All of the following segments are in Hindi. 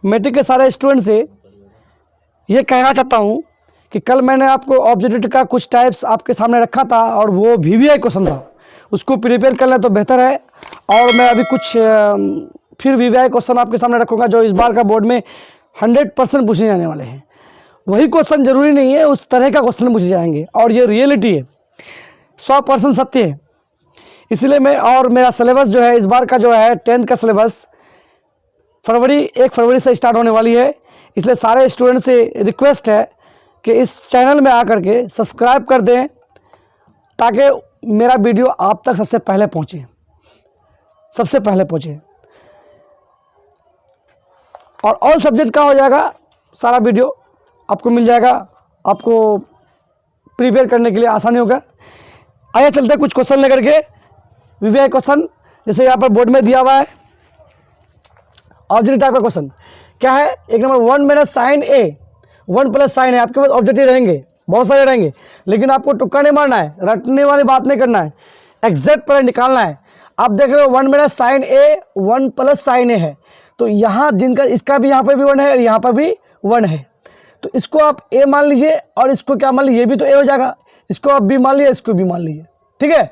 मैट्रिक के सारे स्टूडेंट से ये कहना चाहता हूँ कि कल मैंने आपको ऑब्जेक्टिव का कुछ टाइप्स आपके सामने रखा था और वो वीवीआई क्वेश्चन था, उसको प्रिपेयर कर लें तो बेहतर है। और मैं अभी कुछ फिर वीवीआई क्वेश्चन आपके सामने रखूँगा जो इस बार का बोर्ड में 100% पूछे जाने वाले हैं। वही क्वेश्चन जरूरी नहीं है, उस तरह का क्वेश्चन पूछे जाएंगे और ये रियलिटी है, 100% सत्य है। इसलिए मैं और मेरा सिलेबस जो है इस बार का जो है 10th का सिलेबस 1 फरवरी से स्टार्ट होने वाली है। इसलिए सारे स्टूडेंट से रिक्वेस्ट है कि इस चैनल में आकर के सब्सक्राइब कर दें ताकि मेरा वीडियो आप तक सबसे पहले पहुंचे, और सब्जेक्ट का हो जाएगा सारा वीडियो आपको मिल जाएगा, आपको प्रिपेयर करने के लिए आसानी होगा। आइए चलते हैं कुछ क्वेश्चन लेकर के वीवीआई क्वेश्चन। जैसे यहाँ पर बोर्ड में दिया हुआ है ऑब्जेक्टिव टाइप का क्वेश्चन क्या है। एक नंबर 1 माइनस साइन ए, 1 प्लस साइन है। आपके पास ऑब्जेक्टिव रहेंगे, बहुत सारे रहेंगे, लेकिन आपको तुक्का नहीं मारना है, रटने वाली बात नहीं करना है, एग्जैक्ट पर निकालना है। आप देख रहे हो 1 माइनस साइन ए 1 प्लस साइन ए है, तो यहाँ जिनका इसका भी यहाँ पर भी 1 है, यहाँ पर भी 1 है, तो इसको आप ए मान लीजिए और इसको क्या मान लीजिए, ये भी तो ए हो जाएगा, इसको आप बी मान लीजिए, इसको भी मान लीजिए, ठीक है।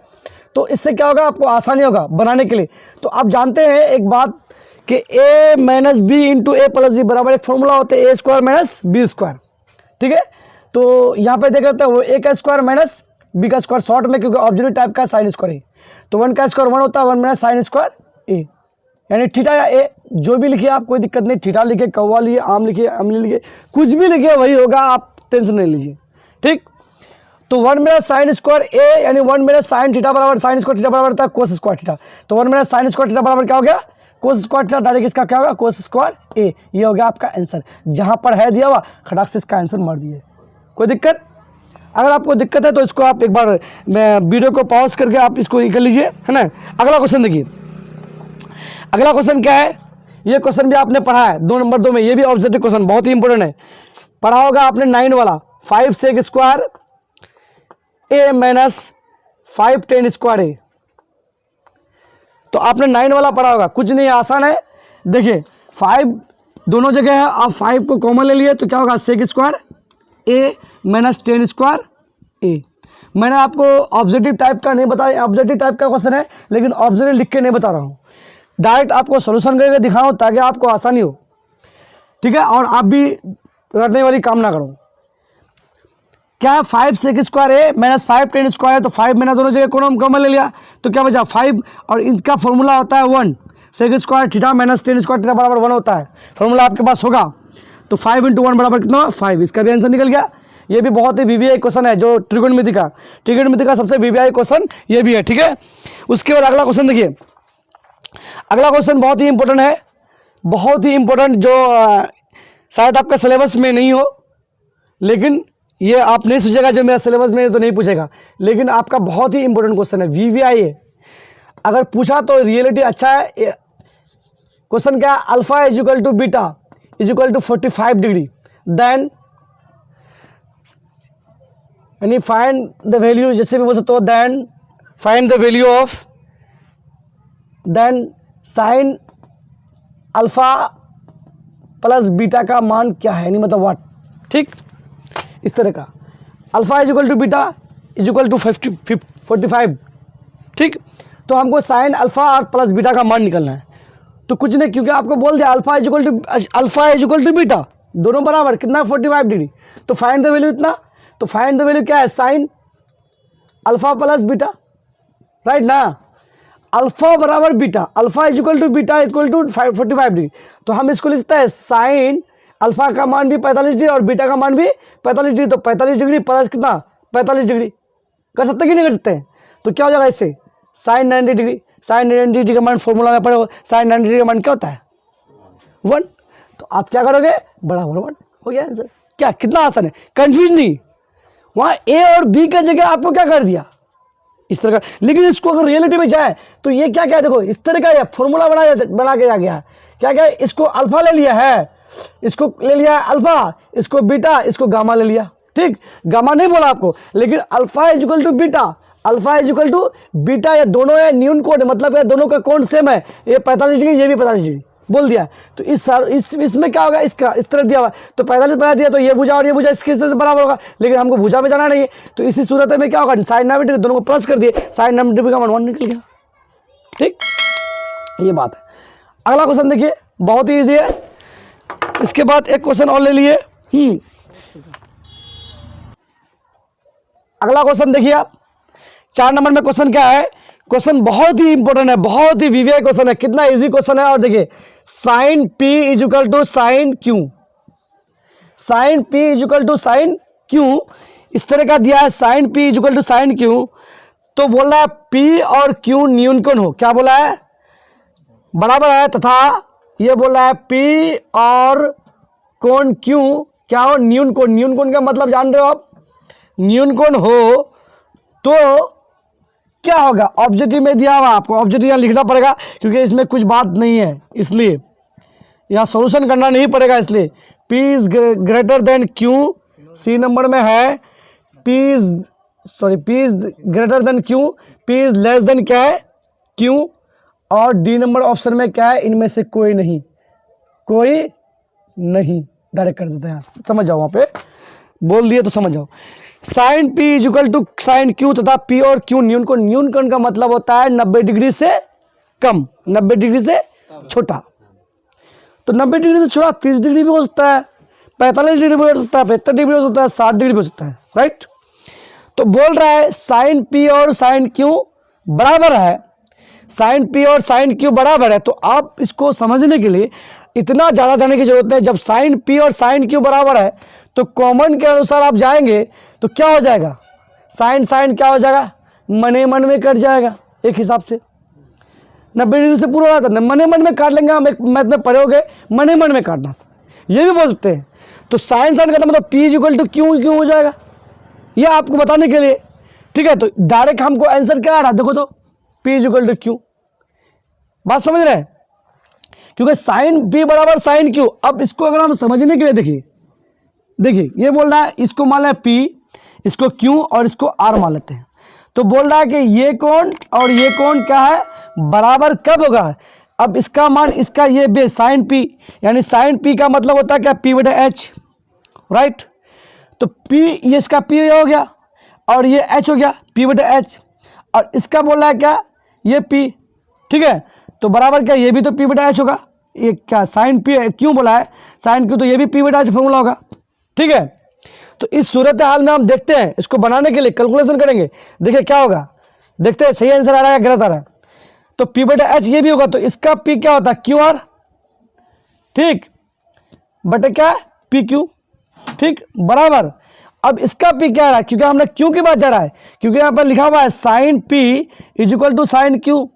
तो इससे क्या होगा, आपको आसानी होगा बनाने के लिए। तो आप जानते हैं एक बात कि a minus B into A plus जी बराबर एक फॉर्मूला होता है A square minus B square, ठीक है। तो यहाँ पे देख लेते हैं वो ए का स्क्वायर माइनस बी का स्क्वायर शॉर्ट में, क्योंकि ऑब्जेक्टिव टाइप का साइन स्क्वायर है, तो 1 का स्क्वायर 1 होता है, 1 माइनस साइन स्क्वायर ए, यानी थीटा या ए जो भी लिखिए आप, कोई दिक्कत नहीं, थीटा लिखिए, कौवा लिखिए, आम लिखिए, अमली लिखिए, कुछ भी लिखिए वही होगा, आप टेंशन नहीं लीजिए, ठीक। तो 1 माइनस साइन स्क्वायर ए यानी 1 माइनस साइन थीटा बराबर साइन स्क्वायर थीटा बराबर था कोस स्क्वायर थीटा, तो 1 माइनस साइन स्क्वायर थीटा बराबर क्या हो गया, कोस स्क्वायर थीटा, डायरेक्ट इसका क्या होगा, कोस स्क्वायर ए। ये हो गया आपका आंसर, जहां पर है दिया हुआ खटाक से इसका आंसर मार दिए। कोई दिक्कत? अगर आपको दिक्कत है तो इसको आप एक बार मैं वीडियो को पॉज करके आप इसको कर लीजिए, है ना। अगला क्वेश्चन देखिए, अगला क्वेश्चन क्या है, ये क्वेश्चन भी आपने पढ़ा है 2 नंबर 2 में, ये भी ऑब्जेक्टिव क्वेश्चन बहुत ही इंपॉर्टेंट है, पढ़ा होगा आपने 9 वाला, 5 सेक स्क्वायर ए माइनस 5 टेन स्क्वायर ए। तो आपने 9 वाला पढ़ा होगा, कुछ नहीं आसान है। देखिए 5 दोनों जगह है, आप 5 को कॉमन ले लिए तो क्या होगा, सेक स्क्वायर ए माइनस 10 स्क्वायर ए। मैंने आपको ऑब्जेक्टिव टाइप का नहीं बताया, ऑब्जेक्टिव टाइप का क्वेश्चन है लेकिन ऑब्जेक्टिव लिख के नहीं बता रहा हूँ, डायरेक्ट आपको सोल्यूशन करके दिखाऊँ ताकि आपको आसानी हो, ठीक है, और आप भी रटने वाली काम ना करो। क्या है, 5 सेक स्क्वायर ए माइनस 5 टेन स्क्वायर है, तो 5 मैंने दोनों जगह कॉमन ले लिया तो क्या बचा 5, और इनका फॉर्मूला होता है 1 sec square theta minus 10 square theta बराबर 1 होता है, फॉर्मूला आपके पास होगा। तो 5 इंटू 1 बराबर कितना, 5, इसका भी आंसर निकल गया। ये भी बहुत ही वीवीआई क्वेश्चन है, जो ट्रिगोनोमेट्री का सबसे वीवीआई क्वेश्चन ये भी है, ठीक है। उसके बाद अगला क्वेश्चन देखिए, अगला क्वेश्चन बहुत ही इंपॉर्टेंट है, बहुत ही इंपॉर्टेंट, जो शायद आपका सिलेबस में नहीं हो, लेकिन ये आप नहीं सोचेगा जो मेरा सिलेबस में तो नहीं पूछेगा, लेकिन आपका बहुत ही इंपॉर्टेंट क्वेश्चन है, वीवीआई है, अगर पूछा तो रियलिटी अच्छा है। क्वेश्चन क्या है, alpha equal to beta equal to 45 degree, then यानी फाइंड द वैल्यू, जैसे भी बोल सकते हो, then find the value of then sine alpha plus beta का मान क्या है, यानी मतलब व्हाट, ठीक, इस तरह का। Alpha equal to beta equal to 45, ठीक। तो हमको साइन अल्फा और प्लस बीटा का मान निकलना है, तो कुछ नहीं, क्योंकि आपको बोल दिया अल्फा इजिकल टू बीटा दोनों बराबर कितना 45 डिग्री, तो फाइंड द वैल्यू इतना, तो फाइंड द वैल्यू क्या है, sine alpha plus beta, right ना, अल्फा बराबर beta, alpha equal to beta equal to 45 degree, तो हम इसको लिखते हैं साइन अल्फा का मान भी 45 डिग्री और बीटा का मान भी 45 डिग्री, तो 45 डिग्री प्लस कितना 45 डिग्री, कर सकते कि नहीं कर सकते, तो क्या हो जाएगा इससे साइन 90 डिग्री, साइन 90 डिग्री का मान फॉर्मूला में पड़े, साइन 90 डिग्री का मान क्या होता है 1, तो आप क्या करोगे बराबर 1, हो गया आंसर। क्या, कितना आसान है, कंफ्यूज नहीं, वहाँ ए और बी का जगह आपको क्या कर दिया इस तरह का, लेकिन इसको अगर रियलिटी में जाए तो ये क्या क्या देखो इस तरह का फॉर्मूला बना के आ गया, क्या क्या, इसको अल्फा ले लिया है, इसको ले लिया है अल्फा, इसको बीटा, इसको गामा ले लिया, ठीक, गामा नहीं बोला आपको, लेकिन alpha equal to beta, alpha equal to beta, ये दोनों है न्यून कोड, मतलब ये दोनों का कोण सेम है, ये 45 डिग्री ये भी 45 डिग्री, बोल दिया। तो इसमें क्या होगा, इसका इस तरह दिया हुआ, तो 45 बना दिया, तो ये भुजा और ये भुजा इसके से बराबर होगा, लेकिन हमको भुजा पे जाना नहीं है। तो इसी सूरत में क्या होगा, साइन 90 डिग्री दोनों को प्लस कर दिए, साइन 90 डिग्री का मान 1 निकल गया। ठीक, ये बात है। अगला क्वेश्चन देखिए, बहुत ही ईजी है। इसके बाद एक क्वेश्चन और ले लिए। अगला क्वेश्चन देखिए आप, 4 नंबर में क्वेश्चन क्या है, क्वेश्चन बहुत ही इंपॉर्टेंट है, बहुत ही विवेक क्वेश्चन है, कितना इजी क्वेश्चन है। और देखिए sine P is equal to sine Q, sine P is equal to sine Q, इस तरह का दिया है, sine P is equal to sine Q। तो बोल रहा है P और Q न्यूनकोण हो, क्या बोला है, बराबर है, तथा ये बोल रहा है P और कोण Q क्या हो, न्यूनकोण। न्यूनकोण का मतलब जान रहे हो आप, न्यूनकोण हो तो क्या होगा, ऑब्जेक्टिव में दिया हुआ, आपको ऑब्जेक्टिव यहाँ लिखना पड़ेगा क्योंकि इसमें कुछ बात नहीं है, इसलिए यहाँ सॉल्यूशन करना नहीं पड़ेगा। इसलिए P is greater than Q, C number में है P is greater than Q, P is less than क्या है Q, और डी नंबर ऑप्शन में क्या है, इनमें से कोई नहीं, कोई नहीं, डायरेक्ट कर देते हैं, समझ जाओ, वहाँ पे बोल दिए तो समझ जाओ। Sine P is equal to sine Q तथा P और Q न्यूनकोण। न्यूनकोण का मतलब होता है 90 डिग्री से कम, 90 डिग्री से छोटा। तो 90 डिग्री से छोटा 30 डिग्री भी हो सकता है, 45 डिग्री भी हो सकता है, 75 डिग्री हो सकता है, 60 डिग्री भी हो सकता है, राइट। तो बोल रहा है साइन P और साइन Q बराबर है, साइन P और साइन Q बराबर है। तो आप इसको समझने के लिए इतना ज़्यादा जाने की जरूरत है। जब साइन P और साइन Q बराबर है तो कॉमन के अनुसार आप जाएंगे तो क्या हो जाएगा, साइन साइन क्या हो जाएगा, मने मन में कट जाएगा। एक हिसाब से 90 डिग्री से पूरा होता है, मने मन में काट लेंगे हम, एक मैथ में पढ़े होगे, मने मन में काटना, ये भी बोल सकते हैं। तो साइन साइन का मतलब P इज इक्वल टू क्यों हो जाएगा, ये आपको बताने के लिए, ठीक है। तो डायरेक्ट हमको आंसर क्या आ रहा है, देखो तो P is equal to Q, बात समझ रहे हैं, क्योंकि साइन P बराबर साइन Q। अब इसको अगर हम समझने के लिए देखिए ये बोल रहा है, इसको मान लें P, इसको Q और इसको R मान लेते हैं। तो बोल रहा है कि ये कोण और ये कोण क्या है, बराबर कब होगा। अब इसका मान, इसका ये बेस साइन P, यानी साइन P का मतलब होता है क्या, P बटे H, राइट। तो P, ये इसका P हो गया और ये H हो गया, P बटे H, और इसका बोल रहा है क्या, ये P, ठीक है। तो बराबर क्या, ये भी तो P बटा H होगा, ये क्या साइन P क्यों बोला है, साइन Q, तो ये भी P बटा H फॉर्मूला होगा, ठीक है। तो इस सूरत हाल में हम देखते हैं, इसको बनाने के लिए कैलकुलेशन करेंगे, देखिए क्या होगा, देखते हैं सही आंसर आ रहा है या गलत आ रहा है। तो P बटा H ये भी होगा, तो इसका P क्या होता है, QR, ठीक, बटे क्या PQ, ठीक, बराबर। अब इसका P क्या आ रहा है, क्योंकि हमने Q के बाद जा रहा है, क्योंकि यहाँ पर लिखा हुआ है sine P is equal to sine Q,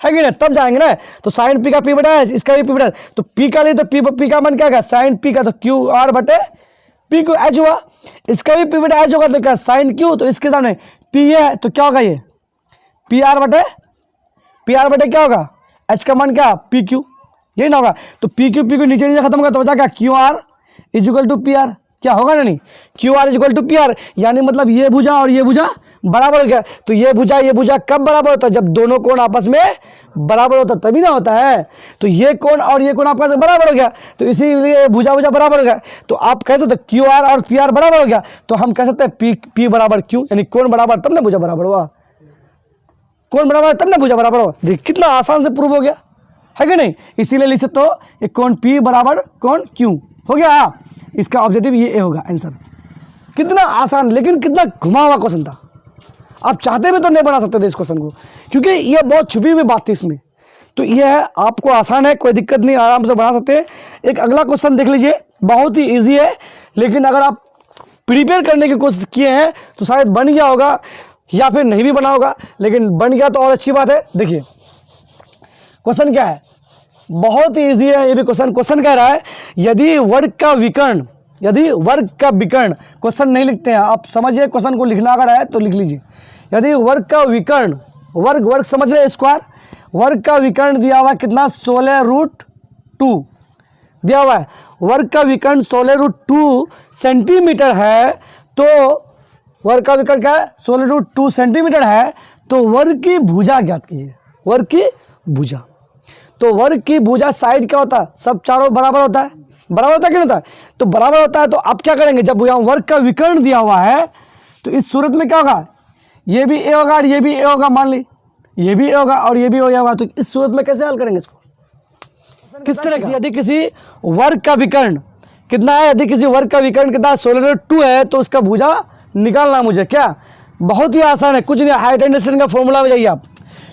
है कि ना, तब जाएंगे ना। तो साइन P का P बटा H, इसका भी P बटा H, तो P का लिए तो P का मान क्या होगा, साइन P का तो QR बटे P को H हुआ, इसका भी P बटा H होगा, तो क्या साइन Q, तो इसके सामने P है तो क्या होगा, ये PR बटे क्या होगा, H का मान क्या PQ, यही ना होगा। तो PQ नीचे खत्म होगा, तो बचा क्या QR is equal to PR, क्या होगा ना, नहीं, QR is equal to PR, यानी मतलब ये भुजा और ये भुजा बराबर हो गया। तो ये भुजा कब बराबर होता है, जब दोनों कोण आपस में बराबर होता है, तभी ना होता है। तो ये कोण और ये कोण आपस में बराबर हो गया, तो इसीलिए भुजा बराबर हो गया। तो आप कह सकते QR और PR बराबर हो गया, तो हम कह सकते हैं P बराबर Q, यानी कोण बराबर तब ना भुजा बराबर हुआ, कोण बराबर तब ना भुजा बराबर हुआ। देख कितना आसान से प्रूव हो गया, है कि नहीं। इसीलिए लिख सकते हो ये कोण P बराबर कोण Q हो गया, इसका ऑब्जेक्टिव ये होगा आंसर। कितना आसान, लेकिन कितना घुमा हुआ क्वेश्चन था, आप चाहते भी तो नहीं बना सकते थे इस क्वेश्चन को, क्योंकि ये बहुत छुपी हुई बात थी इसमें। तो ये है, आपको आसान है, कोई दिक्कत नहीं, आराम से बना सकते हैं। एक अगला क्वेश्चन देख लीजिए, बहुत ही इजी है, लेकिन अगर आप प्रिपेयर करने की कोशिश किए हैं तो शायद बन गया होगा या फिर नहीं भी बना होगा, लेकिन बन गया तो और अच्छी बात है। देखिए क्वेश्चन क्या है, बहुत ही ईजी है ये भी क्वेश्चन कह रहा है, यदि वर्ग का विकर्ण, क्वेश्चन नहीं लिखते हैं आप, समझिए क्वेश्चन को लिखना अगर है तो लिख लीजिए। यदि वर्ग का विकर्ण, वर्ग समझ रहे, स्क्वायर, वर्ग का विकर्ण दिया हुआ है कितना, 16√2 दिया हुआ है। वर्ग का विकर्ण 16√2 सेंटीमीटर है, तो वर्ग का विकर्ण क्या है, 16√2 सेंटीमीटर है। तो वर्ग की भुजा ज्ञात कीजिए, वर्ग की भुजा। तो वर्ग की भुजा साइड क्या होता है, सब चारों बराबर होता है, बराबर होता है कि नहीं होता है, तो बराबर होता है। तो आप क्या करेंगे, जब यहाँ वर्ग का विकर्ण दिया हुआ है तो इस सूरत में क्या होगा, ये भी ए होगा और ये भी ए होगा, मान ली ये भी ए होगा और ये भी हो होगा। तो इस सूरत में कैसे हल करेंगे इसको, किस तरह से, यदि किसी वर्ग का विकर्ण कितना है, यदि किसी वर्ग का विकर्ण कितना 16√2 है तो उसका भुजा निकालना मुझे, क्या बहुत ही आसान है, कुछ नहीं, हाइट एंड डिस्टेंस का फॉर्मूला में जाइए आप,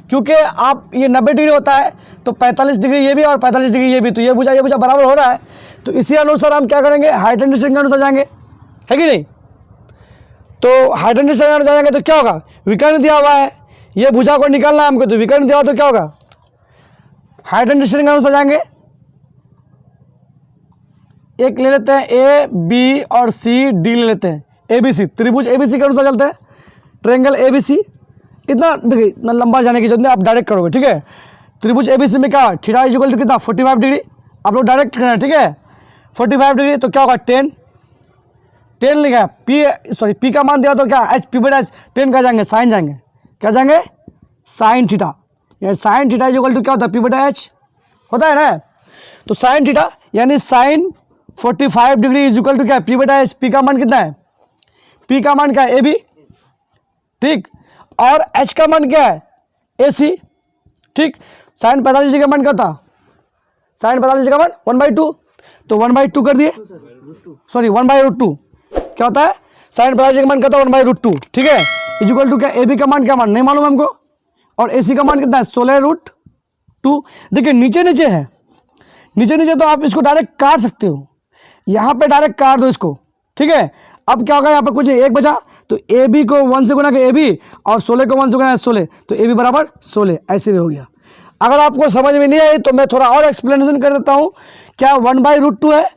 क्योंकि आप ये 90 डिग्री होता है तो 45 डिग्री ये भी और 45 डिग्री ये भी, तो ये भुजा बराबर हो रहा है। तो इसी अनुसार हम क्या करेंगे, हाइट एंड डिस्टेंस के अनुसार जाएंगे, है कि नहीं। तो हाइट एंड डिस्टेंस के अनुसार जाएंगे तो क्या होगा, विकर्ण दिया हुआ है, ये भुजा को निकालना है हमको, तो विकर्ण दिया हुआ तो क्या होगा, हाइट एंड डिस्टेंस के अनुसार जाएंगे। एक ले लेते हैं ए बी और सी डी ले लेते हैं, ABC त्रिभुज ABC के अनुसार चलते हैं, ट्रायंगल ABC। इतना देखिए, इतना लंबा जाने की जरूरत नहीं, आप डायरेक्ट करोगे, ठीक है। त्रिभुज ABC में क्या, थीटा इक्वल टू कितना 45 डिग्री, आप लोग डायरेक्ट करना है, ठीक है। 45 डिग्री तो क्या होगा 10 लिखा है, P का मान दिया तो क्या H P/10 का जाएंगे, साइन जाएंगे, क्या जाएंगे, साइन थीटा। यानी साइन थीटा इक्वल टू क्या होता है, P/H होता है ना। तो साइन थीटा यानी sine 45 degree is equal to क्या है, P/H। P का मान कितना है, P का मान क्या है AB, ठीक, और H का मान क्या है AC, ठीक। साइन 45 डिग्री का मान क्या था, साइन 45 डिग्री का मान 1/2, तो 1/2 कर दिए, सॉरी 1/√2 क्या होता है, साइन 45 डिग्री का मान क्या होता है 1/√2, ठीक है। इज इक्वल टू क्या, AB का मान क्या मान नहीं मालूम हमको, और AC का मान कितना है 16√2। देखिए नीचे नीचे है, नीचे तो आप इसको डायरेक्ट काट सकते हो, यहाँ पे डायरेक्ट काट दो इसको, ठीक है। अब क्या होगा, यहाँ पे कुछ एक बचा, तो AB को 1 से गुना कर AB और 16 को 1 से गुना 16, तो AB बराबर 16, ऐसे भी हो गया। अगर आपको समझ में नहीं आई तो मैं थोड़ा और एक्सप्लेनेशन कर देता हूँ। क्या 1/√2 है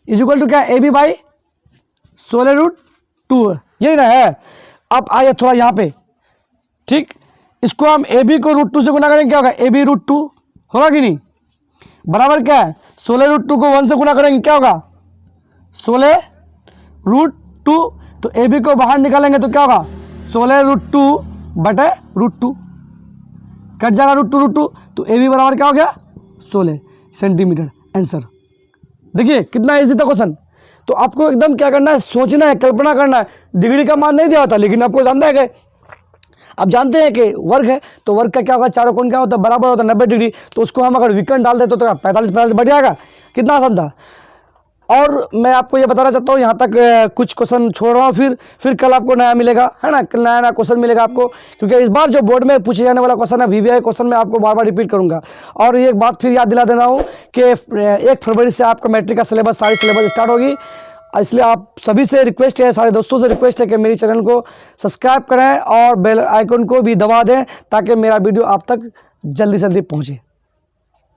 इज इक्वल टू क्या AB/16√2 है, यही ना है। अब आइए थोड़ा यहाँ पे, ठीक, इसको हम AB को √2 से गुना करेंगे, क्या होगा AB√2 होगा कि नहीं, बराबर क्या है 16√2 को 1 से गुना करेंगे, क्या होगा 16√2। तो AB को बाहर निकालेंगे तो क्या होगा 16√2/√2, कट जाएगा √2, तो AB बराबर क्या हो गया 16 सेंटीमीटर, आंसर। देखिए कितना इजी था क्वेश्चन। तो आपको एकदम क्या करना है, सोचना है, कल्पना करना है। डिग्री का मान नहीं दिया होता, लेकिन आपको जानना है कि आप जानते हैं कि वर्ग है तो वर्ग का क्या होगा, चारों कोण क्या होता है, बराबर होता है 90 डिग्री। तो उसको हम अगर विकर्ण डाल देते तो 45 बढ़ जाएगा, कितना आसान था। और मैं आपको ये बताना चाहता हूँ, यहाँ तक कुछ क्वेश्चन छोड़ रहा हूँ, फिर कल आपको नया मिलेगा, है ना, कल नया क्वेश्चन मिलेगा आपको, क्योंकि इस बार जो बोर्ड में पूछे जाने वाला क्वेश्चन है VVI क्वेश्चन में आपको बार बार रिपीट करूँगा। और एक बात फिर याद दिला दे रहा हूँ कि 1 फरवरी से आपका मैट्रिक का सिलेबस, सारी सिलेबस स्टार्ट होगी। इसलिए आप सभी से रिक्वेस्ट है, सारे दोस्तों से रिक्वेस्ट है कि मेरी चैनल को सब्सक्राइब करें और बेल आइकन को भी दबा दें, ताकि मेरा वीडियो आप तक जल्दी से जल्दी पहुँचे।